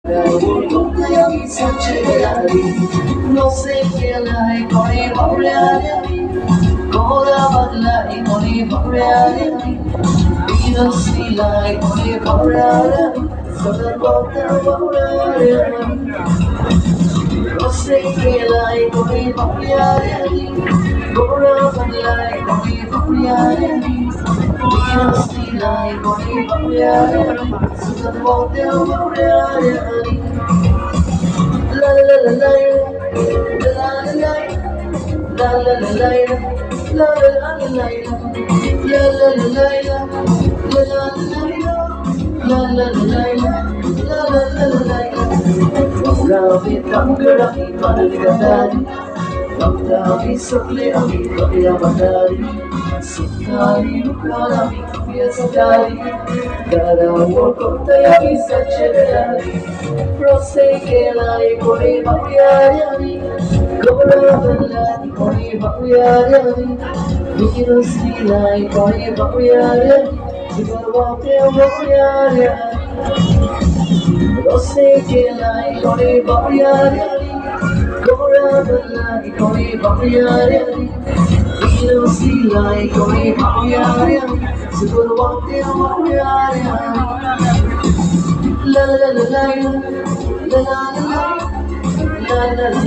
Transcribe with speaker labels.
Speaker 1: No sé qué la con Gola badlai moni babrali Vida silai moni babrali Sadar bota babrali Rose kelai moni babrali Gola badlai moni babrali Vida silai moni babrali Sadar bota babrali La la la la la la la La la la la la la la la la la la la la la la la Ravi Tangarami Malgadari Ravi Sokle Ami Kavya Madari Sukari Rukarami Kavya Sadari Dara Wokotayami Sachadari Rose Kelai Kore Bhavyayami Gora Ballari Kore Bhavyayami Vikiro Silai Kore Bhavyayami Vivarvate Bhavyayami Rose Kelai Kore Bhavyayami Gora Ballari Kore Bhavyayami Vikiro Silai Kore Bhavyayami Vivarvate Bhavyayami La la la la la la la la la